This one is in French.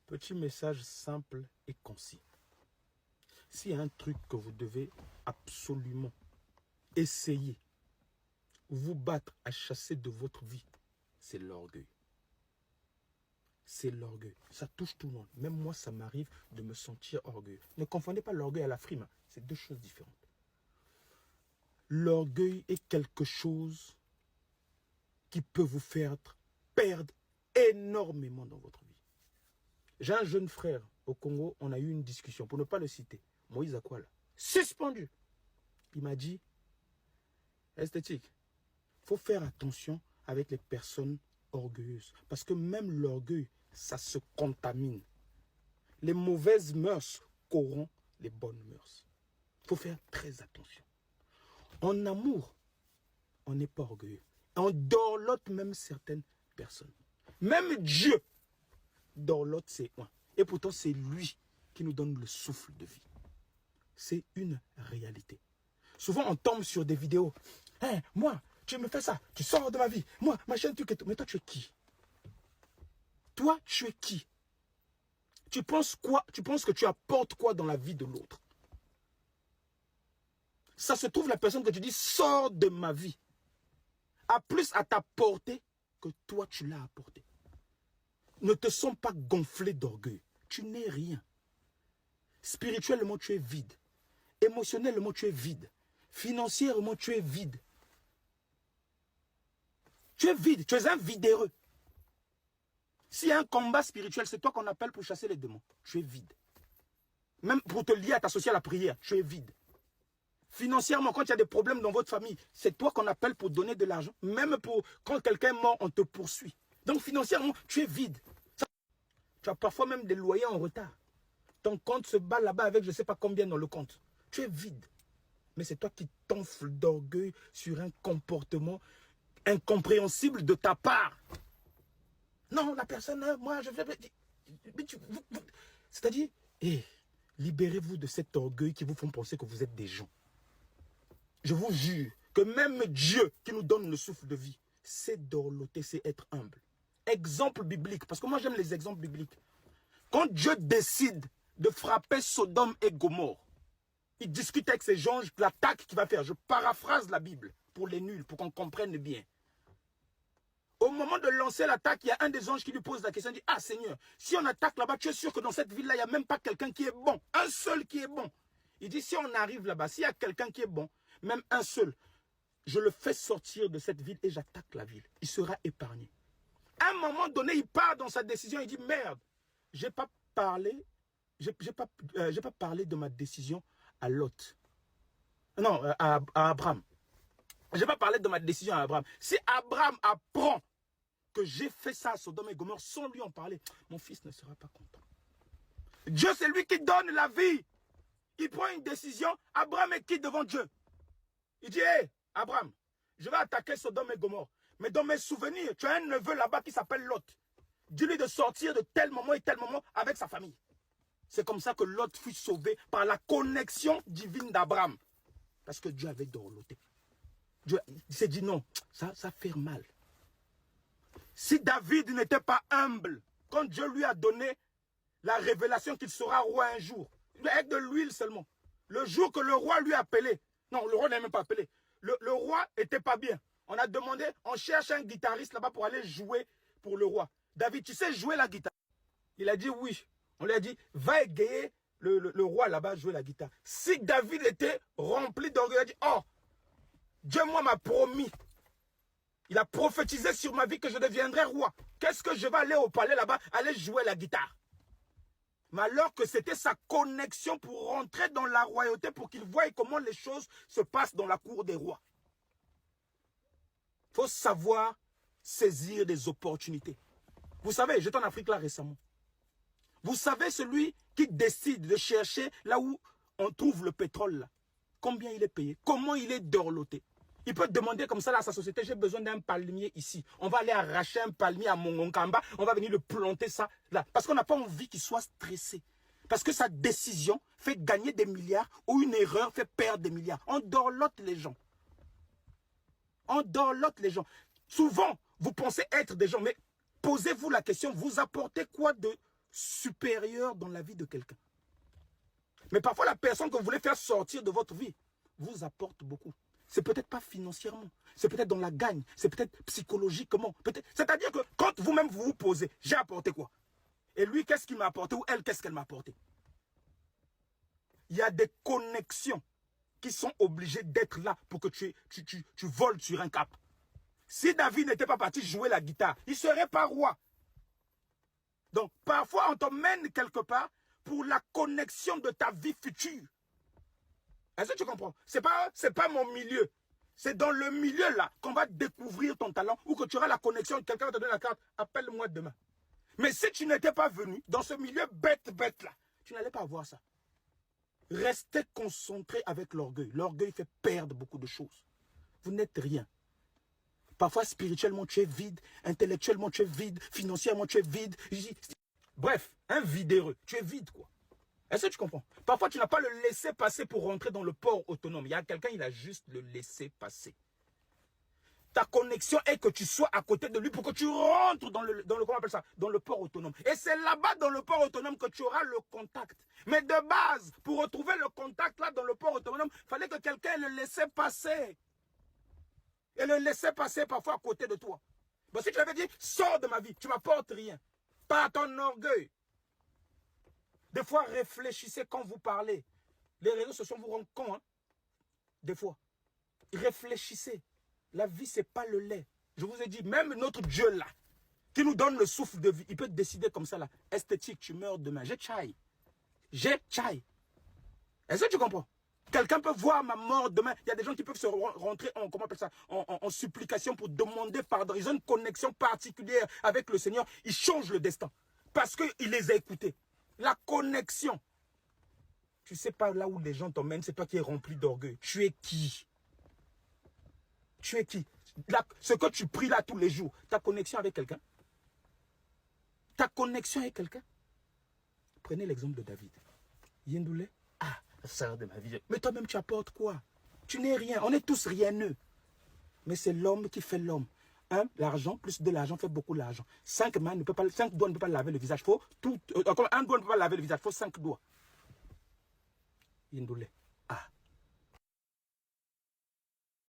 Petit message simple et concis. S'il y a un truc que vous devez absolument essayer, vous battre à chasser de votre vie, c'est l'orgueil. C'est l'orgueil. Ça touche tout le monde. Même moi, ça m'arrive de me sentir orgueilleux. Ne confondez pas l'orgueil à la frime. C'est deux choses différentes. L'orgueil est quelque chose qui peut vous faire perdre énormément dans votre vie. J'ai un jeune frère au Congo, on a eu une discussion, pour ne pas le citer, Moïse Akwala, suspendu. Il m'a dit, esthétique, il faut faire attention avec les personnes orgueilleuses. Parce que même l'orgueil, ça se contamine. Les mauvaises mœurs corrompent les bonnes mœurs. Il faut faire très attention. En amour, on n'est pas orgueilleux. On dorlote même certaines personnes. Même Dieu dorlote ses oins. Et pourtant, c'est lui qui nous donne le souffle de vie. C'est une réalité. Souvent, on tombe sur des vidéos. Hey, moi, tu me fais ça, tu sors de ma vie. Moi, ma chaîne, tu... Mais toi, tu es qui? Toi, tu es qui? Tu penses quoi? Tu penses que tu apportes quoi dans la vie de l'autre? Ça se trouve, la personne que tu dis, sors de ma vie, a plus à t'apporter que toi, tu l'as apporté. Ne te sens pas gonflé d'orgueil. Tu n'es rien. Spirituellement, tu es vide. Émotionnellement, tu es vide. Financièrement, tu es vide. Tu es vide. Tu es un vidéreux. S'il y a un combat spirituel, c'est toi qu'on appelle pour chasser les démons. Tu es vide. Même pour te lier à t'associer à la prière, tu es vide. Financièrement, quand il y a des problèmes dans votre famille, c'est toi qu'on appelle pour donner de l'argent. Même pour quand quelqu'un est mort, on te poursuit. Donc financièrement, tu es vide. Tu as parfois même des loyers en retard. Ton compte se bat là-bas avec je ne sais pas combien dans le compte. Tu es vide. Mais c'est toi qui t'enfles d'orgueil sur un comportement incompréhensible de ta part. Non, la personne, moi, je vais... C'est-à-dire, libérez-vous de cet orgueil qui vous font penser que vous êtes des gens. Je vous jure que même Dieu qui nous donne le souffle de vie, c'est dorloter, c'est être humble. Exemple biblique, parce que moi j'aime les exemples bibliques. Quand Dieu décide de frapper Sodome et Gomorrhe, il discute avec ses anges l'attaque qu'il va faire. Je paraphrase la Bible pour les nuls, pour qu'on comprenne bien. Au moment de lancer l'attaque, il y a un des anges qui lui pose la question, il dit, ah Seigneur, si on attaque là-bas, tu es sûr que dans cette ville-là, il n'y a même pas quelqu'un qui est bon. Un seul qui est bon. Il dit, si on arrive là-bas, s'il y a quelqu'un qui est bon, même un seul, je le fais sortir de cette ville et j'attaque la ville. Il sera épargné. À un moment donné, il part dans sa décision, il dit, merde, j'ai pas parlé de ma décision à Lot. Non, à Abraham. J'ai pas parlé de ma décision à Abraham. Si Abraham apprend que j'ai fait ça à Sodome et Gomorrhe sans lui en parler, mon fils ne sera pas content. Dieu, c'est lui qui donne la vie. Il prend une décision, Abraham est qui devant Dieu? Il dit, hé, Abraham, je vais attaquer Sodome et Gomorrhe. Mais dans mes souvenirs, tu as un neveu là-bas qui s'appelle Lot. Dis-lui de sortir de tel moment et tel moment avec sa famille. C'est comme ça que Lot fut sauvé par la connexion divine d'Abraham. Parce que Dieu avait dorloté. Dieu s'est dit non, ça fait mal. Si David n'était pas humble, quand Dieu lui a donné la révélation qu'il sera roi un jour, avec de l'huile seulement, le jour que le roi lui a appelé, non, le roi n'a même pas appelé, le roi était pas bien. On a demandé, on cherche un guitariste là-bas pour aller jouer pour le roi. David, tu sais jouer la guitare? Il a dit oui. On lui a dit, va égayer le roi là-bas jouer la guitare. Si David était rempli d'orgueil, il a dit, oh, Dieu, moi, m'a promis. Il a prophétisé sur ma vie que je deviendrai roi. Qu'est-ce que je vais aller au palais là-bas, aller jouer la guitare? Mais alors que c'était sa connexion pour rentrer dans la royauté, pour qu'il voie comment les choses se passent dans la cour des rois. Il faut savoir saisir des opportunités. Vous savez, j'étais en Afrique là récemment. Vous savez, celui qui décide de chercher là où on trouve le pétrole là, combien il est payé? Comment il est dorloté? Il peut demander comme ça là à sa société, j'ai besoin d'un palmier ici. On va aller arracher un palmier à Mongonkamba, on va venir le planter ça là. Parce qu'on n'a pas envie qu'il soit stressé. Parce que sa décision fait gagner des milliards ou une erreur fait perdre des milliards. On dorlote les gens. On dorlote les gens. Souvent, vous pensez être des gens, mais posez-vous la question, vous apportez quoi de supérieur dans la vie de quelqu'un. Mais parfois, la personne que vous voulez faire sortir de votre vie vous apporte beaucoup. C'est peut-être pas financièrement, c'est peut-être dans la gagne, c'est peut-être psychologiquement. C'est-à-dire que quand vous-même vous vous posez, j'ai apporté quoi? Et lui, qu'est-ce qu'il m'a apporté? Ou elle, qu'est-ce qu'elle m'a apporté? Il y a des connexions qui sont obligées d'être là pour que tu voles sur un cap. Si David n'était pas parti jouer la guitare, il ne serait pas roi. Donc, parfois, on t'emmène quelque part pour la connexion de ta vie future. Est-ce que tu comprends? C'est pas mon milieu. C'est dans le milieu là qu'on va découvrir ton talent ou que tu auras la connexion. Quelqu'un va te donner la carte. Appelle-moi demain. Mais si tu n'étais pas venu dans ce milieu bête là, tu n'allais pas avoir ça. Restez concentré avec l'orgueil. L'orgueil fait perdre beaucoup de choses. Vous n'êtes rien. Parfois, spirituellement, tu es vide. Intellectuellement, tu es vide. Financièrement, tu es vide. Bref, un vidéreux. Tu es vide, quoi. Est-ce que tu comprends? Parfois, tu n'as pas le laisser passer pour rentrer dans le port autonome. Il y a quelqu'un, il a juste le laisser passer. Ta connexion est que tu sois à côté de lui pour que tu rentres dans le comment on appelle ça, dans le port autonome. Et c'est là-bas, dans le port autonome, que tu auras le contact. Mais de base, pour retrouver le contact là, dans le port autonome, il fallait que quelqu'un le laissait passer. Et le laissait passer parfois à côté de toi. Bon, si tu avais dit, sors de ma vie, tu ne m'apportes rien. Pas ton orgueil. Des fois, réfléchissez quand vous parlez. Les réseaux sociaux vous rendent con, hein. Des fois. Réfléchissez. La vie, ce n'est pas le lait. Je vous ai dit, même notre Dieu là, qui nous donne le souffle de vie, il peut décider comme ça là. Esthétique, tu meurs demain. J'ai tchai. J'ai tchai. Est-ce que tu comprends? Quelqu'un peut voir ma mort demain. Il y a des gens qui peuvent se rentrer en, comment on appelle ça, en supplication pour demander pardon. Ils ont une connexion particulière avec le Seigneur. Ils changent le destin. Parce qu'il les a écoutés. La connexion. Tu ne sais pas là où les gens t'emmènent. C'est toi qui es rempli d'orgueil. Tu es qui? Tu es qui? Ce que tu pries là tous les jours. Ta connexion avec quelqu'un? Ta connexion avec quelqu'un? Prenez l'exemple de David. Yendoulé. Ah, sœur de ma vie. Mais toi-même, tu apportes quoi? Tu n'es rien. On est tous rieneux. Mais c'est l'homme qui fait l'homme. L'argent, plus de l'argent fait beaucoup d'argent. 5 doigts ne peuvent pas laver le visage. Faut un doigt ne peut pas laver le visage. Il faut 5 doigts. Yendoulé.